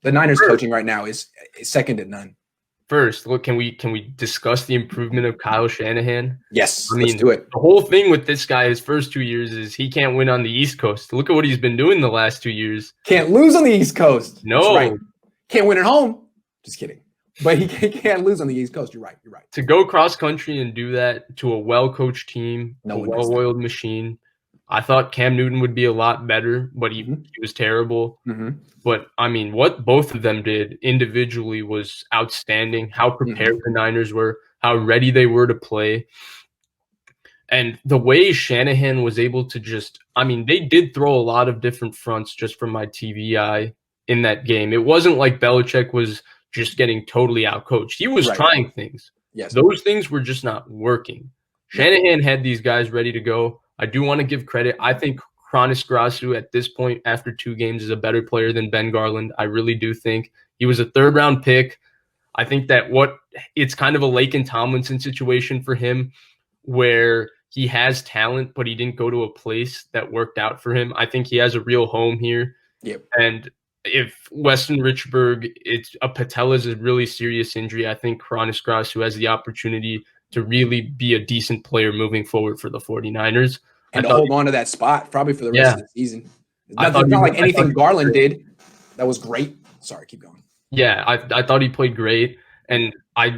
The Niners coaching right now is second to none. First, look, can we discuss the improvement of Kyle Shanahan? Yes, I mean, let's do it. The whole thing with this guy, his first 2 years, is he can't win on the East Coast. Look at what he's been doing the last 2 years. Can't lose on the East Coast. No. That's right. Can't win at home. Just kidding. But he can't lose on the East Coast. You're right. To go cross country and do that to a well-coached team, a well-oiled machine. I thought Cam Newton would be a lot better, but he was terrible. Mm-hmm. But, I mean, what both of them did individually was outstanding, how prepared the Niners were, how ready they were to play. And the way Shanahan was able to they did throw a lot of different fronts just from my TV eye in that game. It wasn't like Belichick was just getting totally outcoached. He was trying things. Yes. Those things were just not working. Shanahan had these guys ready to go. I do want to give credit. I think Chronis Grasu at this point after 2 games is a better player than Ben Garland. I really do think. He was a 3rd-round pick. I think that it's kind of a Laken Tomlinson situation for him where he has talent, but he didn't go to a place that worked out for him. I think he has a real home here. Yep. And if Weston Richburg, a patella is a really serious injury, I think Chronis Grasu has the opportunity to really be a decent player moving forward for the 49ers. And hold on to that spot probably for the rest of the season. It's not like anything Garland did. That was great. Sorry, keep going. Yeah, I thought he played great. And I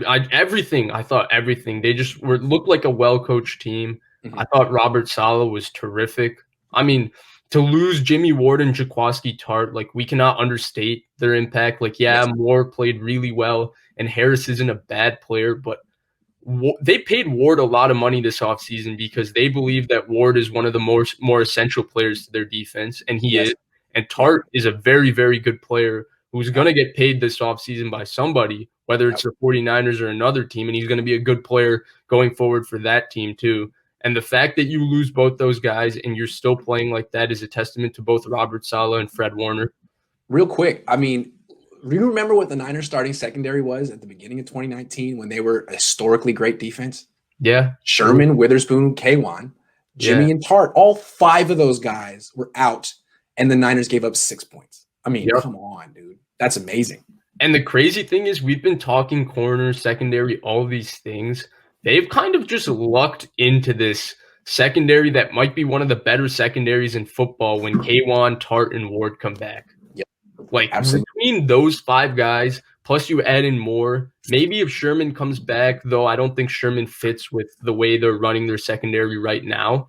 thought everything. They just looked like a well-coached team. I thought Robert Saleh was terrific. I mean, to lose Jimmy Ward and Jaquiski Tart, like, we cannot understate their impact. Like, Moore played really well, and Harris isn't a bad player, but they paid Ward a lot of money this offseason because they believe that Ward is one of the more essential players to their defense, and he is. And Tart is a very, very good player who's going to get paid this offseason by somebody, whether it's the 49ers or another team, and he's going to be a good player going forward for that team too. And the fact that you lose both those guys and you're still playing like that is a testament to both Robert Saleh and Fred Warner. Real quick, I mean, do you remember what the Niners starting secondary was at the beginning of 2019 when they were a historically great defense? Yeah. Sherman, Witherspoon, Kwan, Jimmy, and Tart. All 5 of those guys were out, and the Niners gave up 6 points. I mean, come on, dude. That's amazing. And the crazy thing is we've been talking corner, secondary, all these things. They've kind of just lucked into this secondary that might be one of the better secondaries in football when Kwan, Tart, and Ward come back. Yep. Like, between those 5 guys, plus you add in more, maybe if Sherman comes back, though I don't think Sherman fits with the way they're running their secondary right now,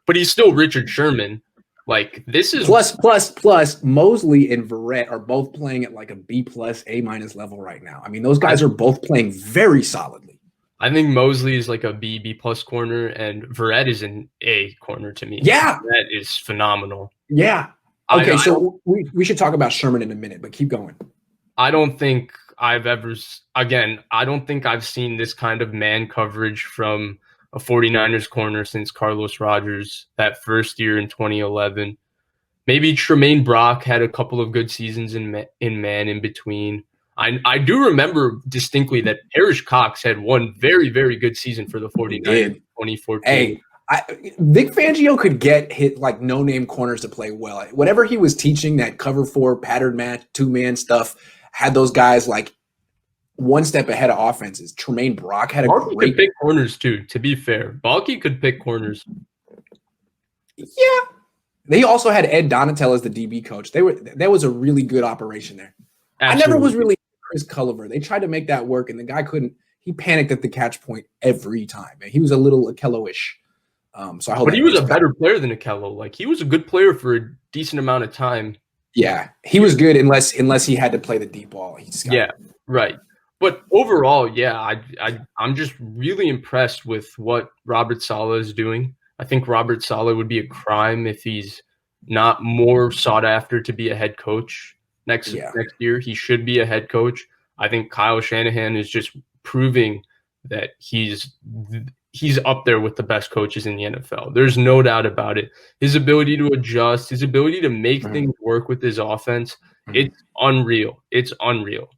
but he's still Richard Sherman. Like, this is plus Mosley and Verrett are both playing at like a B+, A- level right now. I mean, those guys are both playing very solidly. I think Mosley is like a B+ corner, and Verrett is an A corner to me. Yeah. That is phenomenal. Yeah. Okay, so we should talk about Sherman in a minute, but keep going. I don't think I've seen this kind of man coverage from a 49ers corner since Carlos Rogers that first year in 2011. Maybe Tremaine Brock had a couple of good seasons in man in between. I do remember distinctly that Parrish Cox had one very, very good season for the 49ers in 2014. Hey, Vic Fangio could get hit like no-name corners to play well. Whatever he was teaching, that cover 4 pattern match, 2-man stuff, had those guys like one step ahead of offenses. Tremaine Brock had Balky could pick corners too, to be fair. Balky could pick corners. Yeah. They also had Ed Donatel as the DB coach. That was a really good operation there. Absolutely. I never was really Chris Culliver. They tried to make that work, and the guy couldn't. He panicked at the catch point every time. And he was a little Akello-ish. So I hope. But he was a better player than Akello. Like, he was a good player for a decent amount of time. Yeah, he was good unless he had to play the deep ball. Right. But overall, I'm just really impressed with what Robert Saleh is doing. I think Robert Saleh would be a crime if he's not more sought after to be a head coach next year. He should be a head coach. I think Kyle Shanahan is just proving that he's up there with the best coaches in the NFL. There's no doubt about it. His ability to adjust, his ability to make things work with his offense, it's unreal. It's unreal.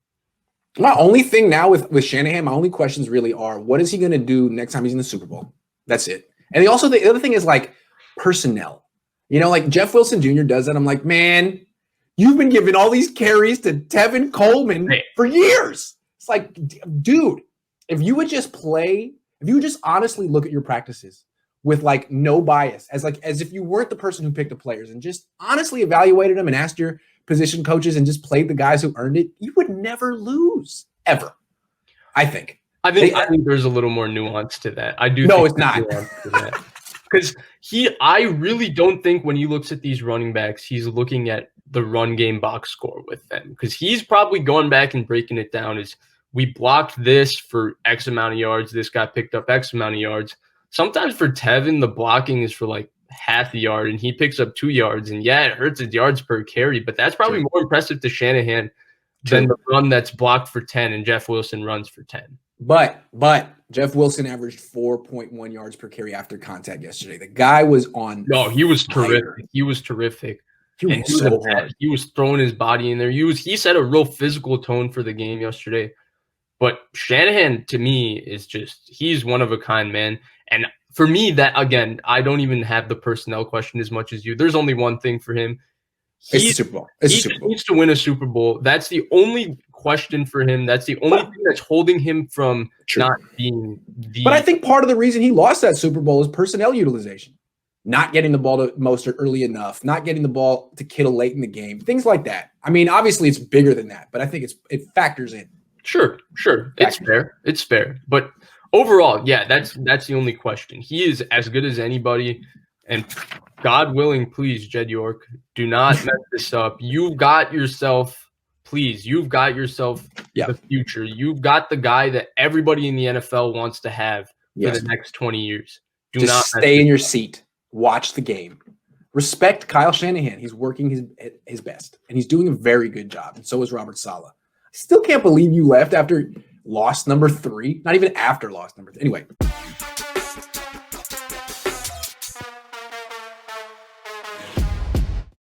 My only thing now with Shanahan, my only questions really are, what is he going to do next time he's in the Super Bowl? That's it. And the other thing is like personnel. You know, like Jeff Wilson Jr. does that. I'm like, man, You've been giving all these carries to Tevin Coleman for years. It's like, dude, if you would just honestly look at your practices with like no bias, as if you weren't the person who picked the players and just honestly evaluated them and asked your position coaches and just played the guys who earned it, you would never lose ever. I think there's a little more nuance to that. I do. No, it's not. Because I really don't think when he looks at these running backs, he's looking at the run game box score with them. Because he's probably going back and breaking it down as we blocked this for X amount of yards. This guy picked up X amount of yards. Sometimes for Tevin, the blocking is for like half a yard and he picks up 2 yards. And yeah, it hurts his yards per carry, but that's probably more impressive to Shanahan than the run that's blocked for 10 and Jeff Wilson runs for 10. But Jeff Wilson averaged 4.1 yards per carry after contact yesterday. The guy was on. No, he was terrific. He was terrific. He was throwing his body in there. He set a real physical tone for the game yesterday. But Shanahan, to me, is he's one of a kind, man. And for me, that, again, I don't even have the personnel question as much as you. There's only one thing for him. It's the Super Bowl. He needs to win a Super Bowl. That's the only question for him. That's the only thing that's holding him from not being the. But I think part of the reason he lost that Super Bowl is personnel utilization. Not getting the ball to Mostert early enough, not getting the ball to Kittle late in the game, things like that. I mean, obviously it's bigger than that, but I think it factors in. Sure. It's fair. But overall, yeah, that's the only question. He is as good as anybody, and God willing, please, Jed York, do not mess this up. You've got yourself the future. You've got the guy that everybody in the NFL wants to have for the next 20 years. Do not stay in your seat. Watch the game. Respect Kyle Shanahan. He's working his best, and he's doing a very good job, and so is Robert Saleh. I still can't believe you left after loss number 3. Not even after loss number 3. Anyway.